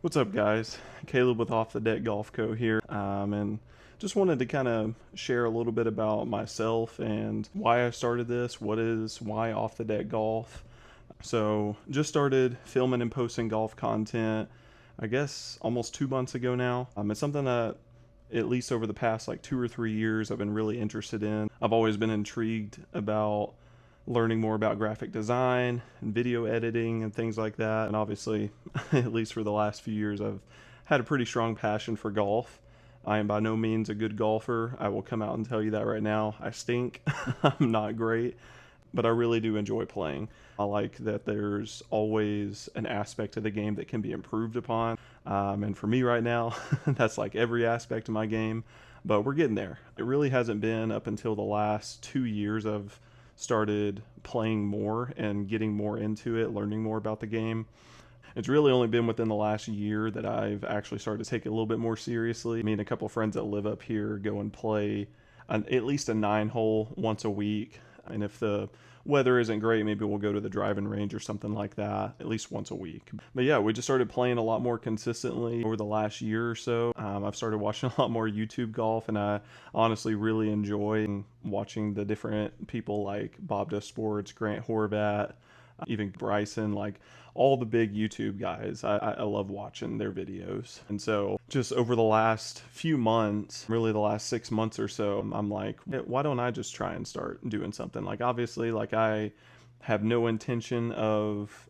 What's up, guys? Caleb with Off the Deck Golf Co. here, and just wanted to kind of share a little bit about myself and why I started this. Why Off the Deck Golf? So, just started filming and posting golf content, I guess almost 2 months ago now. It's something that at least over the past like 2 or 3 years I've been really interested in. I've always been intrigued about learning more about graphic design and video editing and things like that. And obviously, at least for the last few years, I've had a pretty strong passion for golf. I am by no means a good golfer. I will come out and tell you that right now. I stink. I'm not great, but I really do enjoy playing. I like that there's always an aspect of the game that can be improved upon. And for me right now, that's like every aspect of my game, but we're getting there. It really hasn't been up until the last 2 years I've started playing more and getting more into it, learning more about the game. It's really only been within the last year that I've actually started to take it a little bit more seriously. Me and a couple friends that live up here go and play at least a 9-hole once a week. And if the weather isn't great, maybe we'll go to the driving range or something like that at least once a week. But yeah, we just started playing a lot more consistently over the last year or so. I've started watching a lot more YouTube golf, and I honestly really enjoy watching the different people like Bob Does Sports, Grant Horvat, even Bryson, like all the big YouTube guys. I love watching their videos. And so just over the last few months, really the last 6 months or so, I'm like, why don't I just try and start doing something? Like, obviously, like I have no intention of,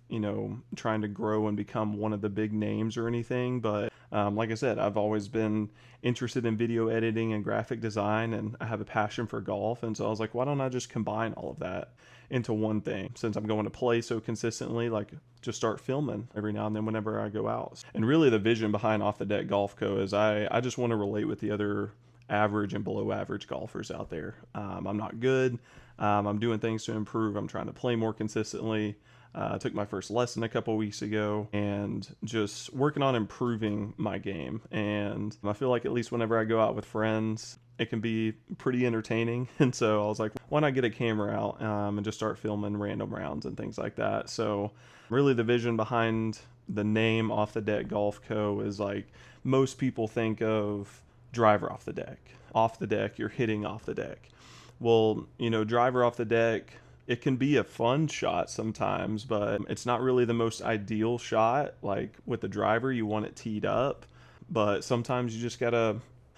trying to grow and become one of the big names or anything. But like I said, I've always been interested in video editing and graphic design, and I have a passion for golf. And so I was like, why don't I just combine all of that into one thing? Since I'm going to play so consistently, like just start filming every now and then whenever I go out. And really the vision behind Off the Deck Golf Co. is I just want to relate with the other average and below average golfers out there. I'm not good. I'm doing things to improve. I'm trying to play more consistently. I took my first lesson a couple weeks ago and just working on improving my game. And I feel like at least whenever I go out with friends, it can be pretty entertaining. And so I was like, why not get a camera out and just start filming random rounds and things like that. So really the vision behind the name Off the Deck Golf Co. is like most people think of driver off the deck. Off the deck, you're hitting off the deck. Well, driver off the deck, it can be a fun shot sometimes, but it's not really the most ideal shot. Like with the driver, you want it teed up, but sometimes you just gotta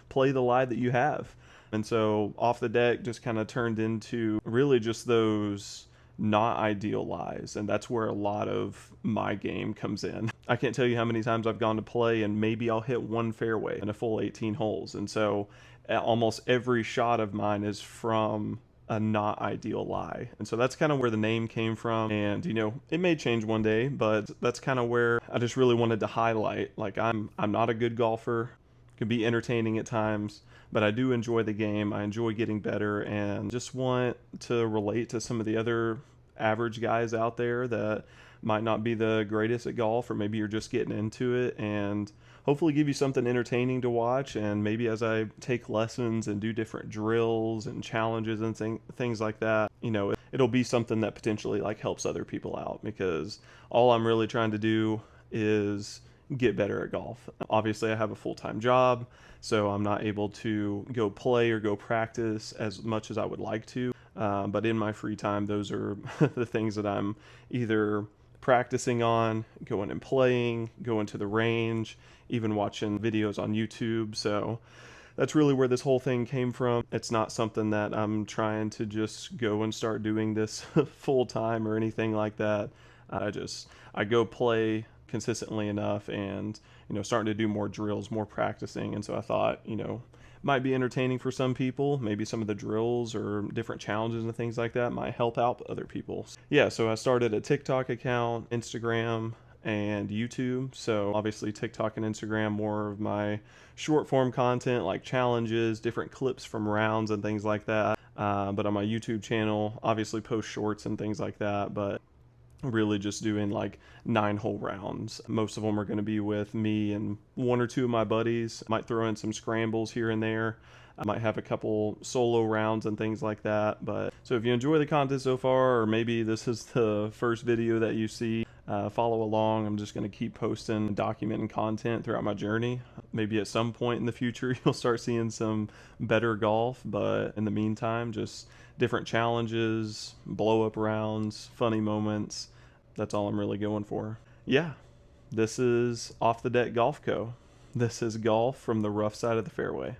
play the lie that you have. And so Off the Deck just kind of turned into really just those not ideal lies, and that's where a lot of my game comes in. I can't tell you how many times I've gone to play and maybe I'll hit one fairway in a full 18 holes, and so almost every shot of mine is from a not ideal lie. And so that's kind of where the name came from. And it may change one day, but that's kind of where I just really wanted to highlight, like, I'm not a good golfer. It can be entertaining at times, but I do enjoy the game. I enjoy getting better, and just want to relate to some of the other average guys out there that might not be the greatest at golf, or maybe you're just getting into it, and hopefully give you something entertaining to watch. And maybe as I take lessons and do different drills and challenges and things like that, it'll be something that potentially like helps other people out, because all I'm really trying to do is get better at golf. Obviously, I have a full-time job, so I'm not able to go play or go practice as much as I would like to. But in my free time, those are the things that I'm either practicing on, going and playing, going to the range, even watching videos on YouTube. So that's really where this whole thing came from. It's not something that I'm trying to just go and start doing this full time or anything like that. I go play consistently enough, and starting to do more drills, more practicing. And so I thought, might be entertaining for some people. Maybe some of the drills or different challenges and things like that might help out other people. Yeah, so I started a TikTok account, Instagram, and YouTube. So obviously TikTok and Instagram, more of my short form content like challenges, different clips from rounds and things like that. But on my YouTube channel, obviously post shorts and things like that, but really just doing like 9-hole rounds. Most of them are going to be with me and one or two of my buddies. Might throw in some scrambles here and there. I might have a couple solo rounds and things like that. But so if you enjoy the content so far, or maybe this is the first video that you see, follow along. I'm just going to keep posting, documenting content throughout my journey. Maybe at some point in the future, you'll start seeing some better golf, but in the meantime, just different challenges, blow up rounds, funny moments. That's all I'm really going for. Yeah, this is Off the Deck Golf Co. This is golf from the rough side of the fairway.